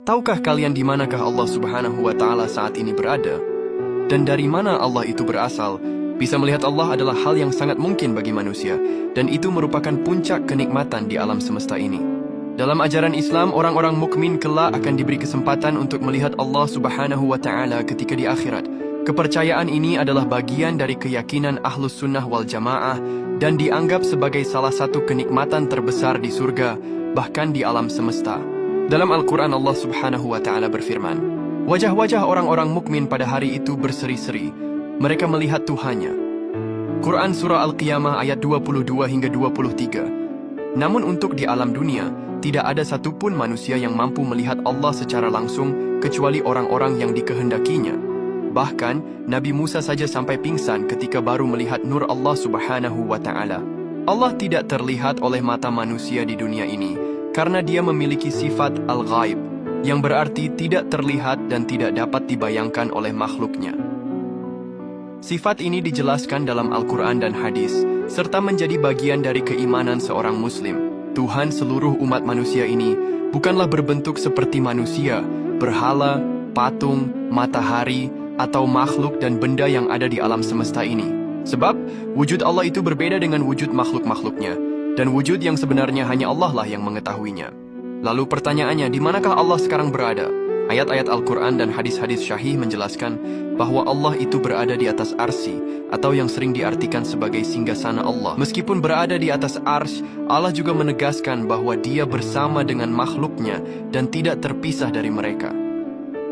Tahukah kalian di manakah Allah Subhanahu wa Ta'ala saat ini berada? Dan dari mana Allah itu berasal? Bisa melihat Allah adalah hal yang sangat mungkin bagi manusia, dan itu merupakan puncak kenikmatan di alam semesta ini. Dalam ajaran Islam, orang-orang mukmin kelak akan diberi kesempatan untuk melihat Allah Subhanahu wa Ta'ala ketika di akhirat. Kepercayaan ini adalah bagian dari keyakinan Ahlus Sunnah wal Jamaah dan dianggap sebagai salah satu kenikmatan terbesar di surga, bahkan di alam semesta. Dalam Al-Quran, Allah Subhanahu wa Ta'ala berfirman, wajah-wajah orang-orang mukmin pada hari itu berseri-seri. Mereka melihat Tuhannya. Quran Surah Al-Qiyamah ayat 22 hingga 23. Namun untuk di alam dunia, tidak ada satupun manusia yang mampu melihat Allah secara langsung kecuali orang-orang yang dikehendakinya. Bahkan, Nabi Musa saja sampai pingsan ketika baru melihat nur Allah Subhanahu wa Ta'ala. Allah tidak terlihat oleh mata manusia di dunia ini, karena dia memiliki sifat al-ghaib, yang berarti tidak terlihat dan tidak dapat dibayangkan oleh makhluknya. Sifat ini dijelaskan dalam Al-Quran dan hadis, serta menjadi bagian dari keimanan seorang muslim. Tuhan seluruh umat manusia ini bukanlah berbentuk seperti manusia, berhala, patung, matahari, atau makhluk dan benda yang ada di alam semesta ini. Sebab, wujud Allah itu berbeda dengan wujud makhluk-makhluknya, dan wujud yang sebenarnya hanya Allah lah yang mengetahuinya. Lalu pertanyaannya, di manakah Allah sekarang berada? Ayat-ayat Al-Quran dan hadis-hadis syahih menjelaskan bahwa Allah itu berada di atas arsy, atau yang sering diartikan sebagai singgasana Allah. Meskipun berada di atas arsy, Allah juga menegaskan bahwa Dia bersama dengan makhluknya dan tidak terpisah dari mereka.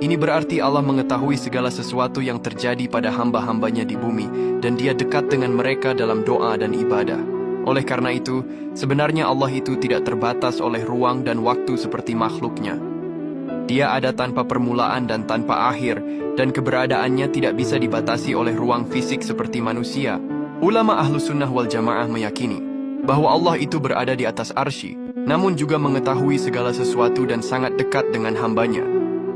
Ini berarti Allah mengetahui segala sesuatu yang terjadi pada hamba-hambanya di bumi, dan Dia dekat dengan mereka dalam doa dan ibadah. Oleh karena itu, sebenarnya Allah itu tidak terbatas oleh ruang dan waktu seperti makhluknya. Dia ada tanpa permulaan dan tanpa akhir, dan keberadaannya tidak bisa dibatasi oleh ruang fisik seperti manusia. Ulama Ahlus Sunnah wal Jamaah meyakini bahwa Allah itu berada di atas arsy, namun juga mengetahui segala sesuatu dan sangat dekat dengan hambanya.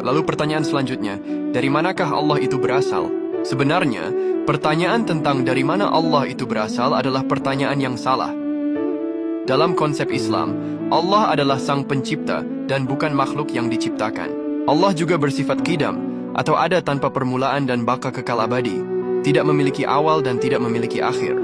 Lalu pertanyaan selanjutnya, dari manakah Allah itu berasal? Sebenarnya, pertanyaan tentang dari mana Allah itu berasal adalah pertanyaan yang salah. Dalam konsep Islam, Allah adalah sang pencipta dan bukan makhluk yang diciptakan. Allah juga bersifat qidam, atau ada tanpa permulaan dan baka kekal abadi, tidak memiliki awal dan tidak memiliki akhir.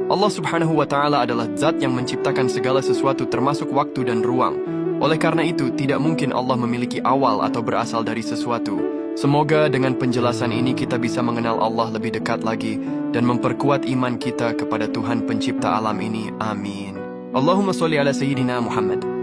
Allah Subhanahu wa Ta'ala adalah zat yang menciptakan segala sesuatu termasuk waktu dan ruang. Oleh karena itu, tidak mungkin Allah memiliki awal atau berasal dari sesuatu. Semoga dengan penjelasan ini kita bisa mengenal Allah lebih dekat lagi dan memperkuat iman kita kepada Tuhan pencipta alam ini. Amin. Allahumma sholli ala Sayyidina Muhammad.